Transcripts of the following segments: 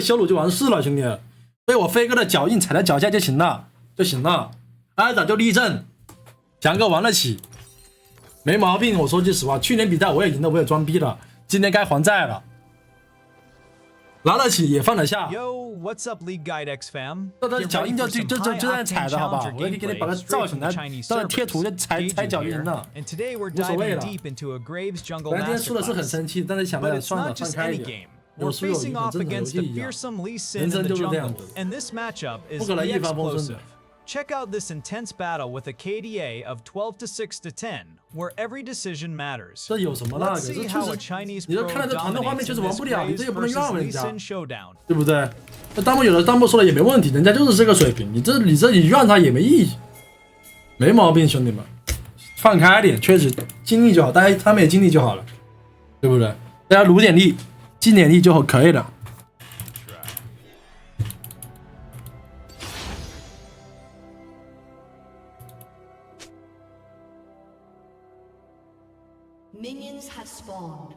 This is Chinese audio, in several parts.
修鲁就完事了，兄弟。被我飞哥的脚印踩在脚下就行了，挨打就立正，强哥玩得起，没毛病。我说句实话，去年比赛我也赢了，我也装逼了，今年该还债了。拿得起也放得下。Yo, what's up, League Guide X fam? 这脚印就这样踩的好吧？我可以给你把它造型来，到贴图就踩脚印的，无所谓了。本来今天输的是很生气，但是想了算了，放开一点。有输有赢，很正常，游戏一样，人生就是这样子，不可能一帆风顺的。Check out this intense battle with a KDA of 12 to 6 to 10, where every decision matters. 这有什么那个？这确实，你就看到这团队画面确实玩不了，你这也不能怨人家，对不对？那弹幕有的弹幕说了也没问题，人家就是这个水平，你怨他也没意义，没毛病，兄弟们，放开点，确实尽力就好，他们也尽力就好了，对不对？大家努点力，尽点力就可以了。Minions have spawned.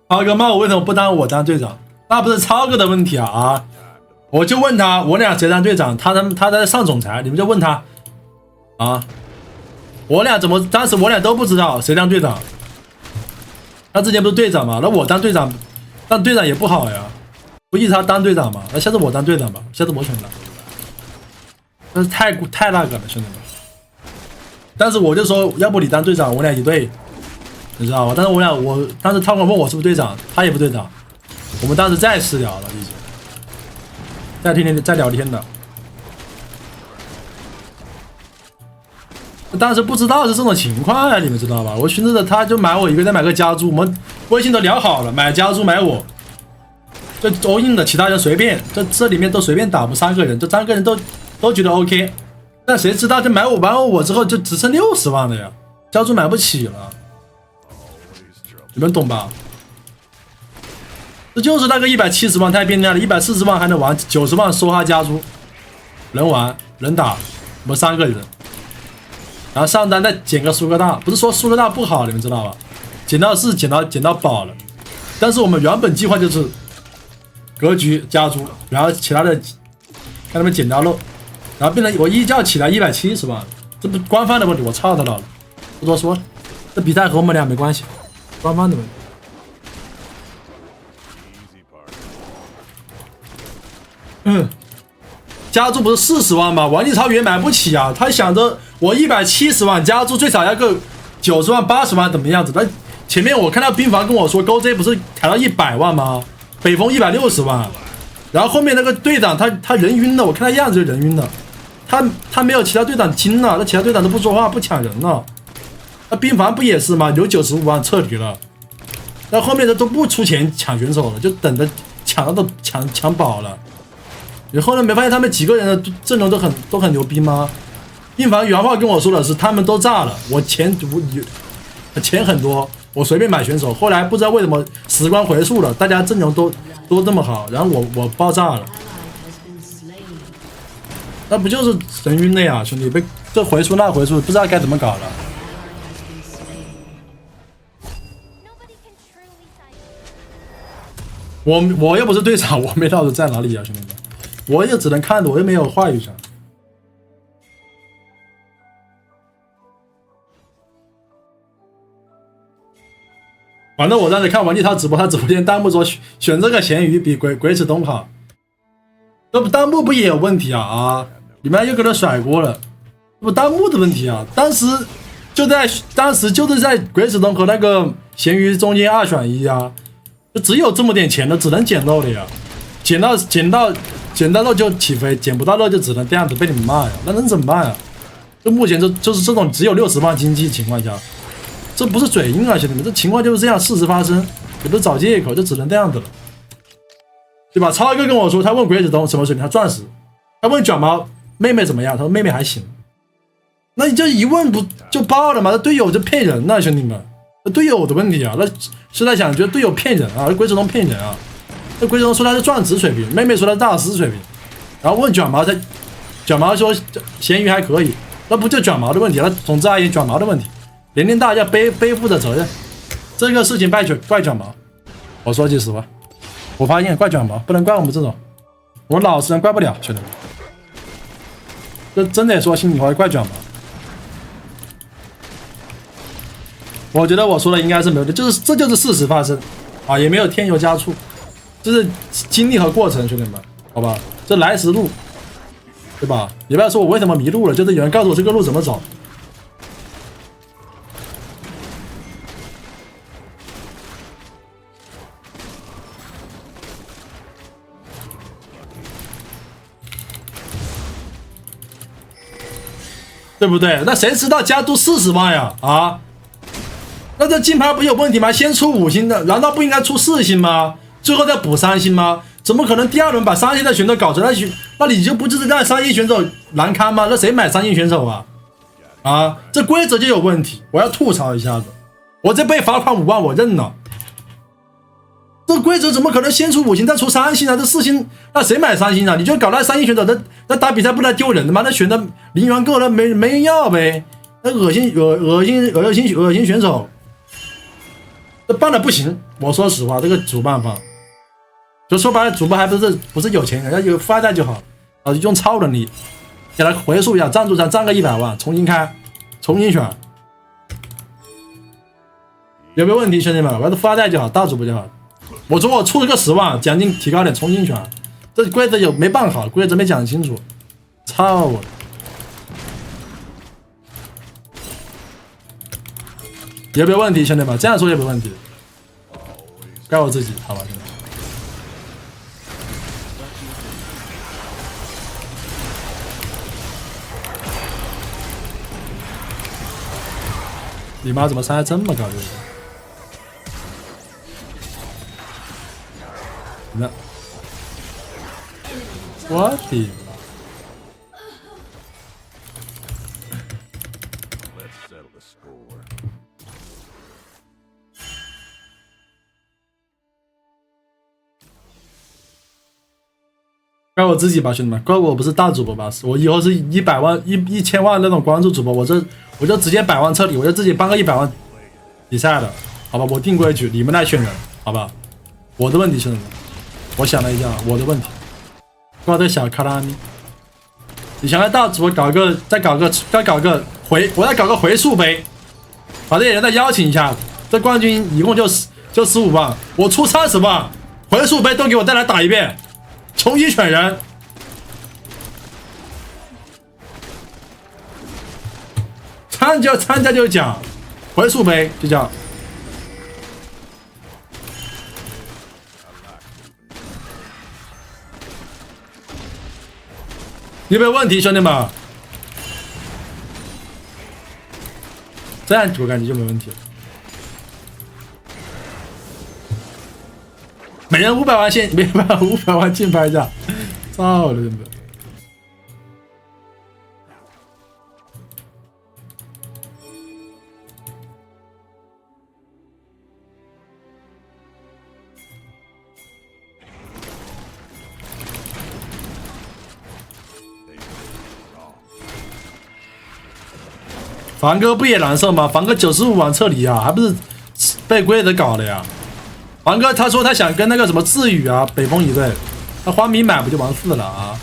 超哥骂我为什么不当我当队长？那不是超哥的问题啊！我就问他，我俩谁当队长？他在上总裁，你们就问他啊！我俩怎么当时我俩都不知道谁当队长？他之前不是队长吗？那我当队长，当队长也不好呀，不依他当队长嘛？那下次我当队长吧，下次我选的。那是太那个了，兄弟们。但是我就说，要不你当队长，我俩一队，你知道吧？但是我当时他问我是不是队长，他也不队长，我们当时再私聊了，已经，再聊天的。当时不知道是这种情况呀，你们知道吧？我寻思着他就买我一个，再买个家猪，我们微信都聊好了，买家猪买我，就all in的，其他人随便，这里面都随便打，我们3个人，这3个人都觉得 OK， 但谁知道就买我之后就只剩60万了呀，家猪买不起了，你们懂吧？这就是那个170万太变态了，140万还能玩，90万梭哈家猪，能玩能打，我们3个人。然后上单再捡个苏格大，不是说苏格大不好，你们知道吧？捡到宝了，但是我们原本计划就是格局加猪，然后其他的看他们捡到漏，然后变成我一觉起来170万，这不官方的问题，我操他了，不多说了，这比赛和我们俩没关系，官方的问题。加注不是40万吗？王力超也买不起啊！他想着我170万加注最少要个90万、80万怎么样子？那前面我看到兵房跟我说勾 J 不是抬到100万吗？北风160万，然后后面那个队长他人晕了，我看他样子就人晕了，他没有其他队长精了，那其他队长都不说话不抢人了，那兵房不也是吗？有95万撤离了，那后面的都不出钱抢选手了，就等着抢到都抢饱了。你后来没发现他们几个人的阵容都很牛逼吗？病房原话跟我说的是他们都炸了，我钱很多，我随便买选手。后来不知道为什么时光回溯了，大家阵容都这么好，然后我爆炸了，那不就是神晕了呀，兄弟！被这回溯那回溯，不知道该怎么搞了。我又不是队长，我没到底在哪里啊，兄弟们！我也只能看着，我又没有话语权。反正我当时看王力超直播，他直播间弹幕说选这个咸鱼比鬼子东好，这不弹幕不也有问题啊？你们又给他甩锅了，这不弹幕的问题啊！当时就是在鬼子东和那个咸鱼中间2选1啊，就只有这么点钱的，只能捡漏的呀，捡到肉就起飞，捡不到肉就只能这样子被你们骂呀，那能怎么办呀？就目前就是这种只有60万经济情况下，这不是嘴硬啊，兄弟们，这情况就是这样，事实发生，也不是找借口，就只能这样子了，对吧？超哥跟我说，他问鬼子东什么水平，他钻石；他问卷毛妹妹怎么样，他说妹妹还行。那你这一问不就爆了吗？这队友就骗人呐，兄弟们，那队友的问题啊，那是在想觉得队友骗人啊，鬼子东骗人啊。这鬼子东说他是钻石水平，妹妹说他是大师水平，然后问卷毛卷毛说咸鱼还可以，那不就卷毛的问题了？总之而言，卷毛的问题，年龄大要背负着责任，这个事情怪卷毛。我说句实话，我发现怪卷毛，不能怪我们这种，我老实人怪不了，兄弟们。这真得说心里话，怪卷毛。我觉得我说的应该是没有的，这就是事实发生啊，也没有添油加醋，这是经历和过程，兄弟们，好吧？这来时路，对吧？也不要说我为什么迷路了，就是有人告诉我这个路怎么走。对不对？那谁知道加注40万呀？啊？那这金牌不有问题吗？先出5星的，难道不应该出4星吗？最后再补3星吗？怎么可能第2轮把3星的选手搞成那你就不就是让3星选手难堪吗？那谁买3星选手啊？啊，这规则就有问题，我要吐槽一下子。我这被罚款5万，我认了。这规则怎么可能先出5星再出3星啊？这4星，那谁买3星啊？你就搞那3星选手，那打比赛不来丢人的吗？那选的零元购，那没人要呗？那恶心选手。这办的不行，我说实话，这个主办方，就说白了，主播还不是有钱人，要有富二代就好，用超能力给他回溯一下，赞助商涨个100万，重新开，重新选，有没有问题，兄弟们？我要是富二代就好，大主播就好。我说我出了个10万，奖金提高点，重新选，这规则没办好，规则没讲清楚，操我！有没有问题，兄弟们？这样说有没有问题？怪我自己，好吧，兄弟们。你妈怎么伤害这么高？这个，那我的妈！怪我自己吧，兄弟们，怪我不是大主播吧？我以后是100万、1000万那种关注主播，我就直接100万撤离，我就自己办个100万比赛了，好吧？我定规矩，你们来选人，好吧？我的问题，兄弟们，我想了一下，我的问题，怪这小卡拉咪，你想让大主播再搞个回溯杯，把这些人再邀请一下，这冠军一共就15万，我出30万，回溯杯都给我再来打一遍。重新选人，参加就讲，回溯杯就叫。有没有问题，兄弟们？这样我感觉就没问题了。每人500万500万竞拍价，操了真的！凡哥不也难受吗？凡哥95万撤离啊，还不是被规则搞的呀？王哥他说他想跟那个什么智宇啊北风一队，那花米买不就完事了啊？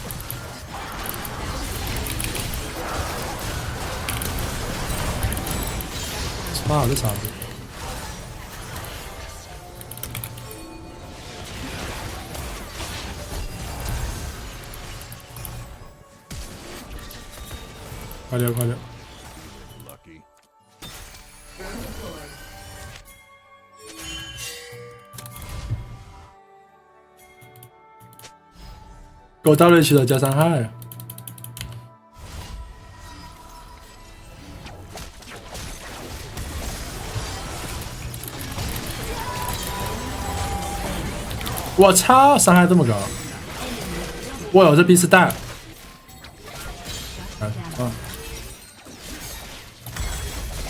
妈的傻逼！快点快点！狗到了起了加伤害，我操，伤害这么高！我有这逼是蛋，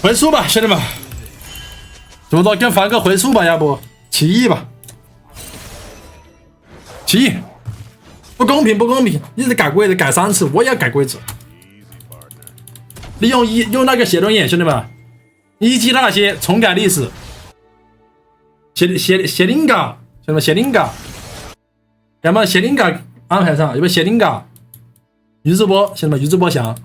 回溯吧，兄弟们，怎么着跟凡哥回溯吧，要不起义吧，起义！不公平，不公平！你是改规则改3次，我也要改规则。你用那个写轮眼，兄弟们，一击那些重改历史。写灵感，兄弟们写灵感，要么写灵感安排上，要不写灵感。宇智波，兄弟们宇智波翔。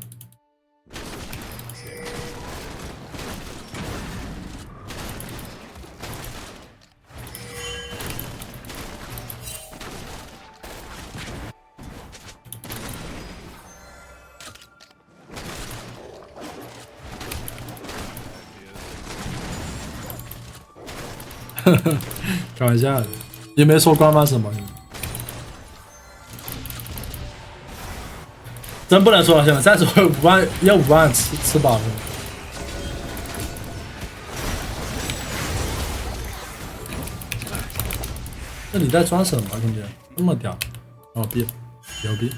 开玩笑的，也没说官方什么，真不能说了，兄弟，再说5万要5万吃饱了。那你在装什么，兄弟？那么屌，牛逼，牛逼！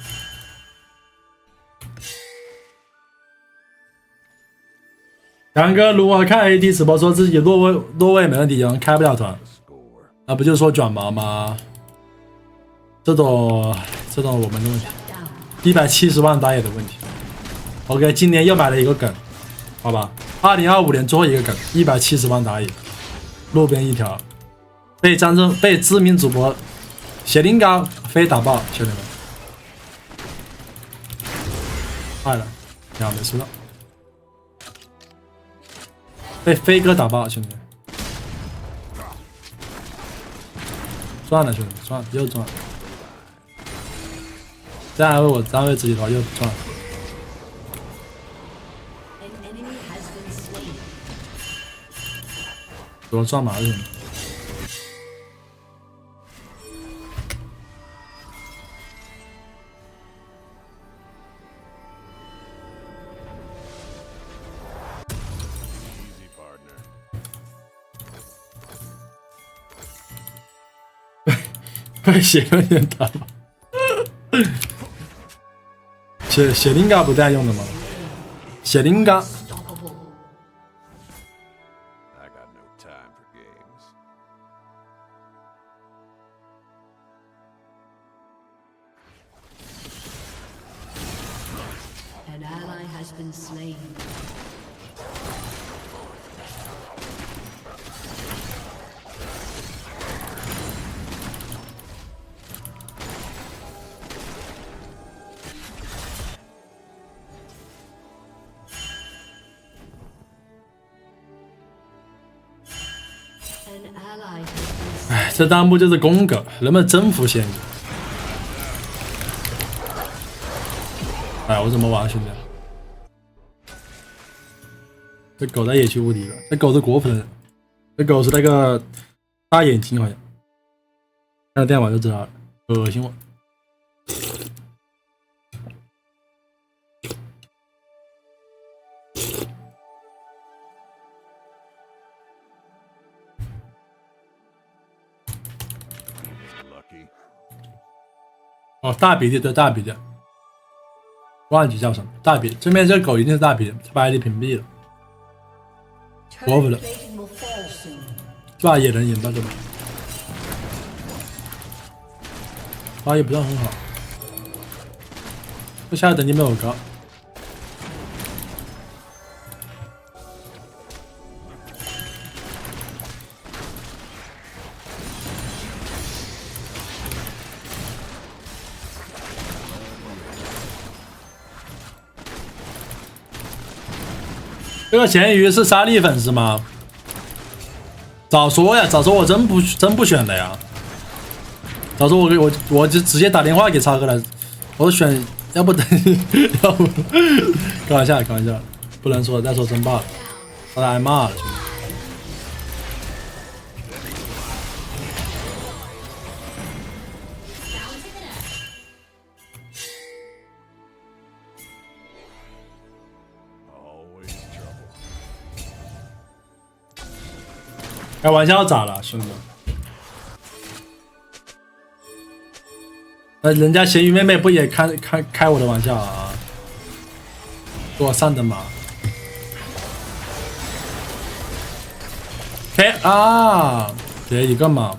杨哥如果看 AD 直播说自己落位没问题，开不了团，那不就是说卷毛吗？这种我们的问题，170万打野的问题。OK， 今年又买了一个梗，好吧，2025年最后一个梗，170万打野，路边一条，被知名主播谐音高飞打爆，兄弟们，坏了，两没吃到。被飞哥打爆，兄弟！赚了，兄弟，赚了，又赚了。再安慰我，安慰自己的话，又赚了。我赚麻了，兄弟。被写轮眼打吧，写灵感不带用的吗？写灵感。An ally has been slain. 哎，这弹幕就是公狗，能不能征服仙女？哎，我怎么玩，兄弟？这狗在野区无敌了，这狗是果粉，这狗是那个大眼睛，好像看了电玩就知道了，恶心我。哦，大鼻涕，对，大鼻涕，忘记叫什么，大鼻。这边这狗一定是大鼻，把 ID 屏蔽了，果粉了，这把也能赢到这把，发育不是很好，这下等级没有高。这个咸鱼是沙粒粉丝吗？早说呀，早说我真不选的呀。早说我就直接打电话给超哥了，我选，要不等，要不开玩笑，开玩笑，不能说，再说真罢了，他挨骂了，兄弟。开玩笑咋了，兄弟？人家咸鱼妹妹不也开我的玩笑啊？给我上的马。开啊！给一个嘛。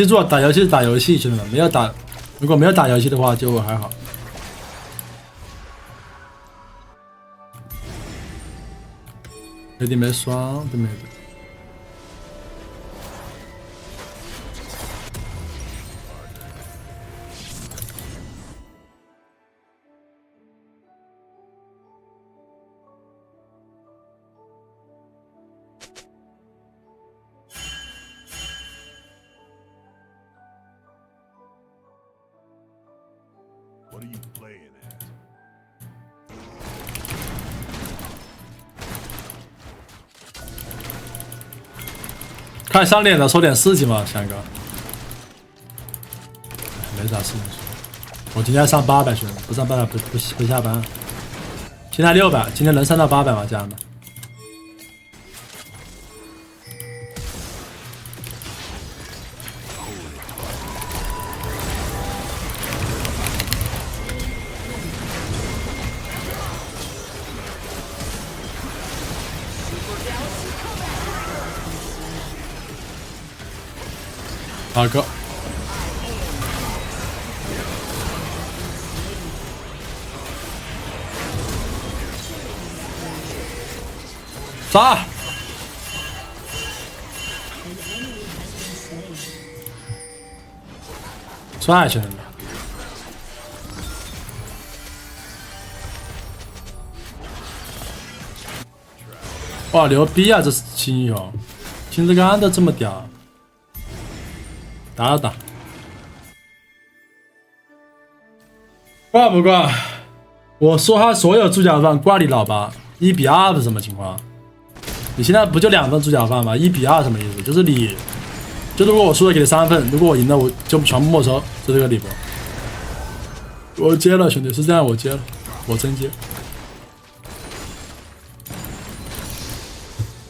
记住，打游戏是打游戏，兄弟们，没有打，如果没有打游戏的话就还好。有点没双都没的。What are you playing at? 看上脸的说点事情嘛，翔哥。没啥事情说。我今天上800兄弟，不上800不下班。现在600，今天能上到800吗？家人们？大哥，杀！帅，兄弟们！哇，牛逼啊！这是新英雄，金子杆都这么屌。打打，挂不挂？我说他所有猪脚饭挂你老爸，1比2是什么情况？你现在不就2份猪脚饭吗？1比2什么意思？就是你，就如果我输了给你3份，如果我赢了我就全部没收，就这个理不？我接了，兄弟，是这样，我接了，我真接，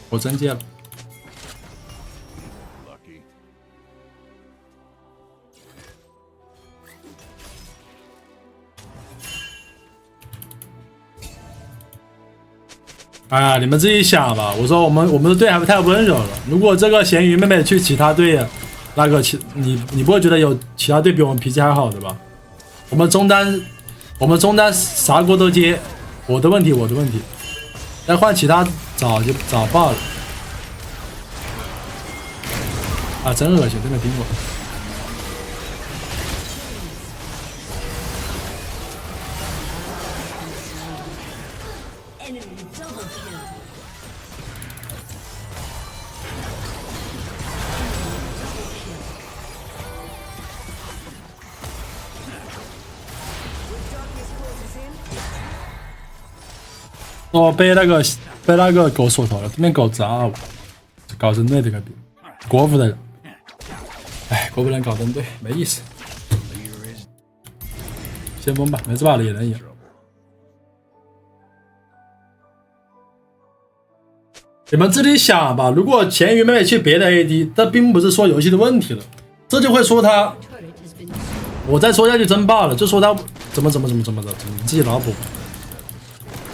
我真接了。哎呀，你们自己想吧。我说我们的队还不太温柔了。如果这个咸鱼妹妹去其他队，那个你不会觉得有其他队比我们脾气还好的吧？我们中单啥锅都接，我的问题。再换其他早就早爆了。啊，真恶心，真没听过。我被那个狗锁头了，对面狗砸我，搞针对这个兵，国服的人，哎，国服人搞针对没意思。先锋吧，没这把了也能赢。你们自己想吧，如果咸鱼妹妹去别的 AD， 这并不是说游戏的问题了，这就会说他，我再说下去真爆了，就说他怎么的，你自己脑补。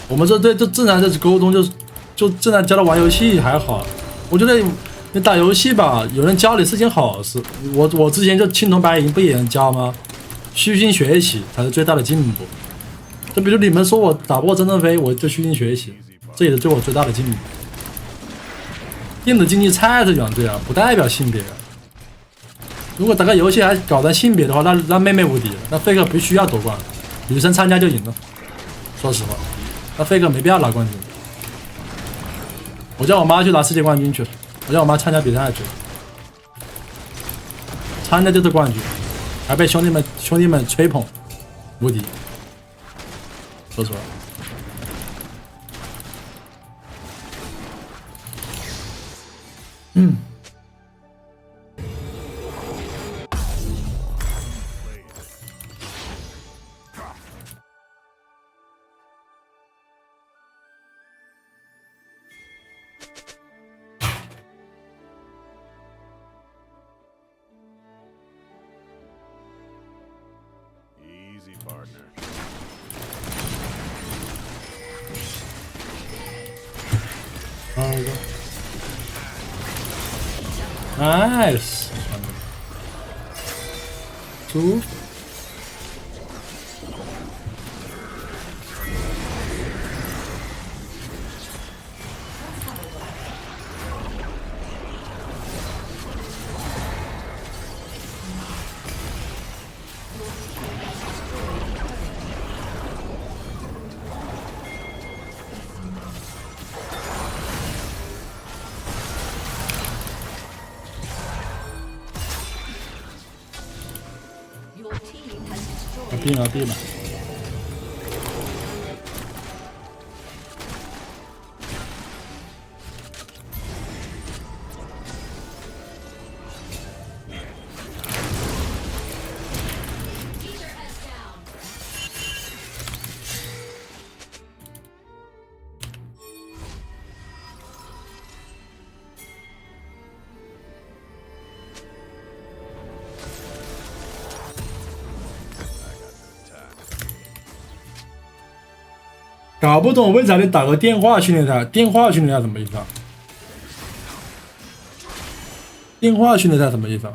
我们这队就正常在沟通，就正常教他玩游戏还好。我觉得你打游戏吧，有人教你是件好事。我之前就青铜白银不也能教吗？虚心学习才是最大的进步。就比如你们说我打不过曾正飞，我就虚心学习，这也是对我最大的进步。电子竞技菜是远队啊，不代表性别啊。如果打个游戏还搞成性别的话，那妹妹无敌了，那Faker不需要夺冠，女生参加就赢了。说实话。那Faker没必要拿冠军，我叫我妈去拿世界冠军去了，我叫我妈参加比赛去了，参加就是冠军，还被兄弟们吹捧，无敌。说实话，Easy, partner. Nice。舒服。闭了闭了。搞不懂为啥你打个电话训练他？电话训练他什么意思啊？电话训练他什么意思啊？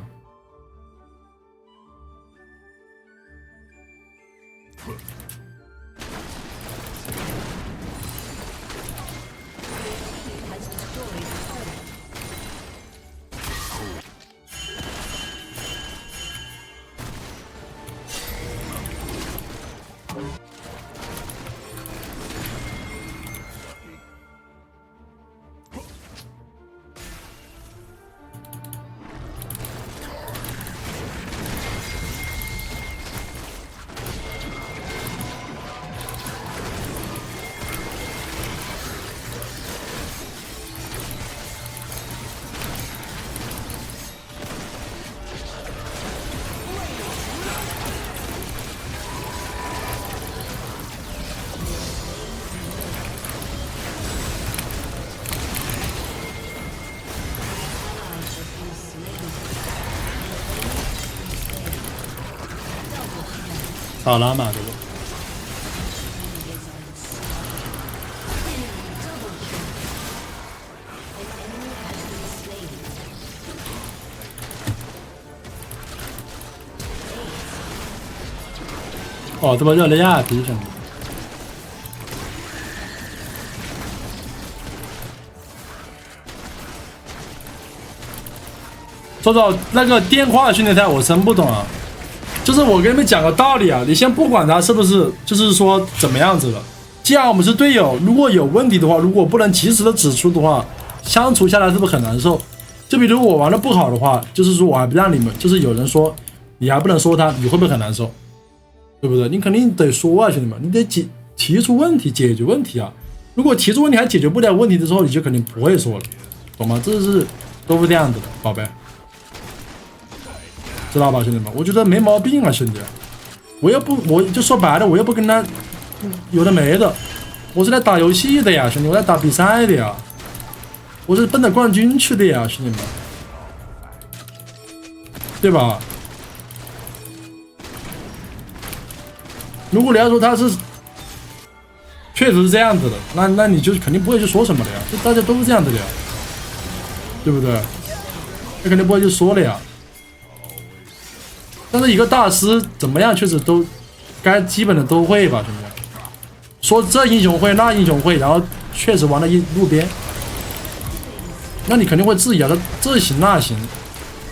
好拉嘛，这个。哦，这不热了亚皮兄弟。说到那个电话训练台，我真不懂啊。就是我跟你们讲个道理啊，你先不管他是不是，就是说怎么样子了。既然我们是队友，如果有问题的话，如果不能及时的指出的话，相处下来是不是很难受？就比如我玩的不好的话，就是说我还不让你们，就是有人说你还不能说他，你会不会很难受？对不对？你肯定得说啊，兄弟们，你得提出问题，解决问题啊。如果提出问题还解决不了问题的时候，你就肯定不会说了，懂吗？这是都是这样子的，宝贝。知道吧，兄弟们？我觉得没毛病啊，兄弟。我就说白了，我又不跟他有的没的，我是来打游戏的呀，兄弟，我来打比赛的呀，我是奔着冠军去的呀，兄弟们，对吧？如果你要说他是确实是这样子的，那你就肯定不会去说什么的呀，就大家都是这样子的呀，对不对？那肯定不会去说了呀。但是一个大师怎么样，确实都该基本的都会吧，兄弟。说这英雄会那英雄会，然后确实玩了一路边，那你肯定会质疑啊，这行那行。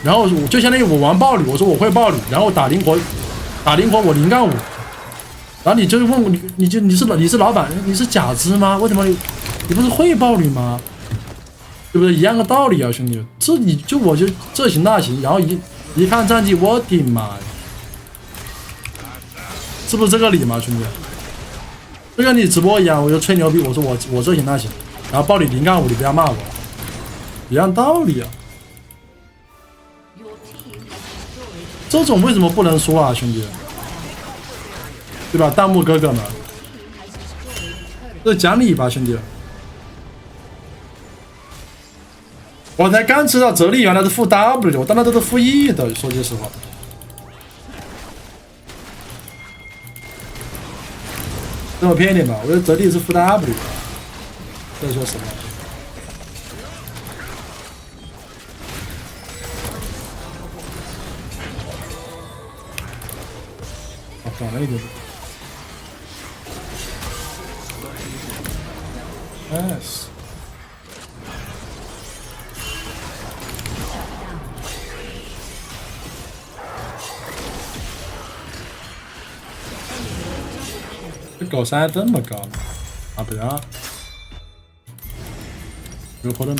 然后我就相当于我玩暴旅，我说我会暴旅，然后打灵活我0杠5，然后你就问我你是老板，你是假肢吗？为什么你不是会暴旅吗？对不对？一样的道理啊，兄弟。我就这行那行，然后一看战绩，我的妈呀，是不是这个理嘛，兄弟？就跟你直播一样，我就吹牛逼，我说我这行那行，然后暴你0杠5，你不要骂我，一样道理啊。这种为什么不能说啊，兄弟？对吧，弹幕哥哥们，这讲理吧，兄弟。我才刚知道哲理原来是负 W 的，我当然都是负 E 的，说句实话。这么骗你吧，我觉得哲理是负 W， 这说实话。搞了一点。Nice。这狗山这么高呢？啊，不要，有可能。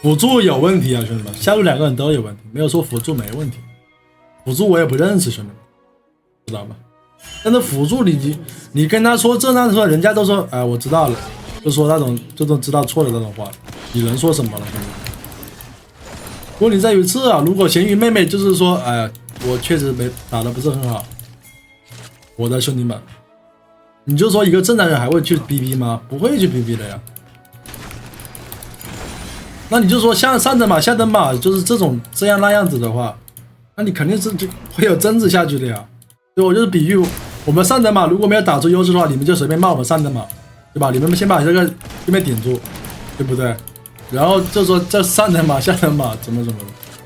辅助有问题啊，兄弟们，下路2个人都有问题，没有说辅助没问题。辅助我也不认识，兄弟们，知道吧？但是辅助你跟他说这样说，人家都说哎，我知道了，就说那种这种知道错的那种话，你能说什么了，兄弟们？问题在于这啊，如果咸鱼妹妹就是说，哎，我确实没打的不是很好，我的兄弟们，你就说一个正常人还会去逼逼吗？不会去逼逼的呀。那你就说像上等马下等马就是这样那样子的话，那你肯定是就会有争执下去的呀。对，我就是比喻我们上等马如果没有打出优势的话，你们就随便骂我们上等马，对吧？你们先把这个对面顶住，对不对？然后就说这上等马下等马怎么的，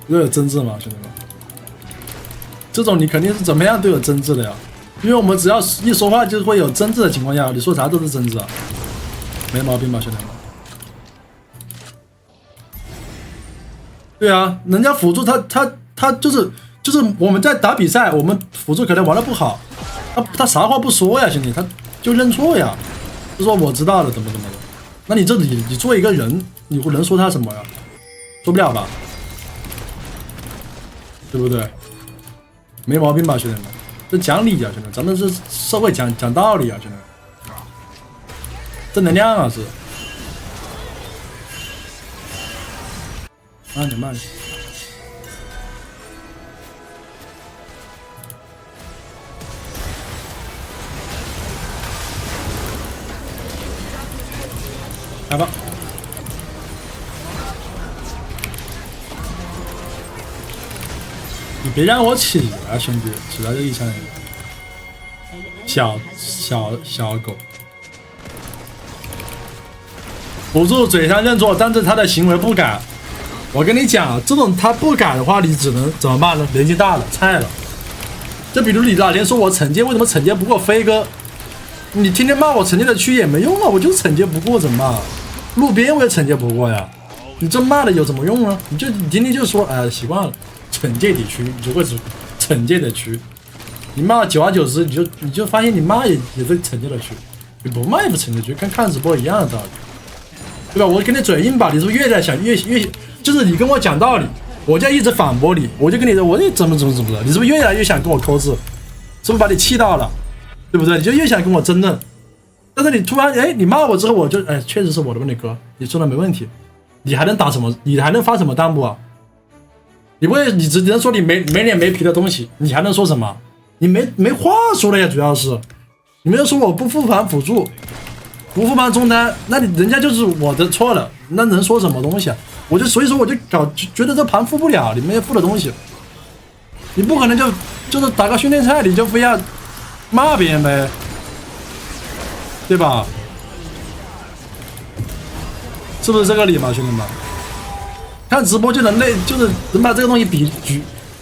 又有争执嘛，兄弟们。这种你肯定是怎么样都有争执的呀，因为我们只要一说话就会有争执的情况下，你说啥都是争执啊，没毛病吧，兄弟们。对啊，人家辅助他就是我们在打比赛，我们辅助可能玩的不好，他啥话不说呀，兄弟，他就认错呀，就说我知道了，怎么的。那你这里你作为一个人，你能说他什么呀？说不了吧，对不对？没毛病吧，兄弟们，这讲理啊，兄弟们，咱们是社会讲道理啊，兄弟们，正能量啊是。慢点，慢点。来吧。你别让我起啊，兄弟！起来就一枪。小狗。辅助嘴上认错，但是他的行为不改。我跟你讲，这种他不改的话，你只能怎么办呢？年纪大了，菜了。就比如你哪天说我惩戒为什么惩戒不过飞哥，你天天骂我惩戒的区也没用啊，我就是惩戒不过，怎么办？路边我也惩戒不过呀，你这骂的有什么用呢？你天天就说，哎，习惯了，惩戒的区，你就会是惩戒的区。你骂久而久之，你就发现你骂也是惩戒的区，你不骂也不惩戒区，跟看直播一样的道理，对吧？我跟你嘴硬吧，你是不是越在想越。就是你跟我讲道理，我就一直反驳你，我就跟你说，我这怎么的，你是不是越来越想跟我抠字？是不是把你气到了，对不对？你就越想跟我争论，但是你突然，哎，你骂我之后，我就，哎，确实是我的问题，哥，你说的没问题，你还能打什么？你还能发什么弹幕啊？你不会，你只能说你没脸没皮的东西，你还能说什么？你没话说了呀，主要是，你没有说我不复盘辅助，不复盘中单，那你人家就是我的错了，那能说什么东西啊？所以说我就觉得这盘复不了，你没有复的东西，你不可能就是打个训练赛你就非要骂别人呗，对吧？是不是这个理嘛，兄弟们？看直播就能把这个东西比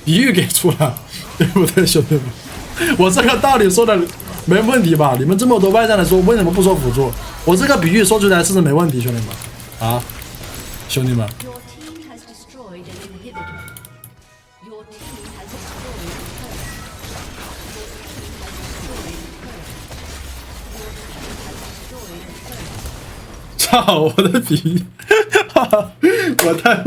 喻给出来，对不对，兄弟们？我这个道理说的没问题吧？你们这么多外站的说，为什么不说辅助？我这个比喻说出来是不是没问题，兄弟们？啊？兄弟们， Your team has destroyed an inhibitor. Your team has destroyed a turret. 操！我的比喻，我太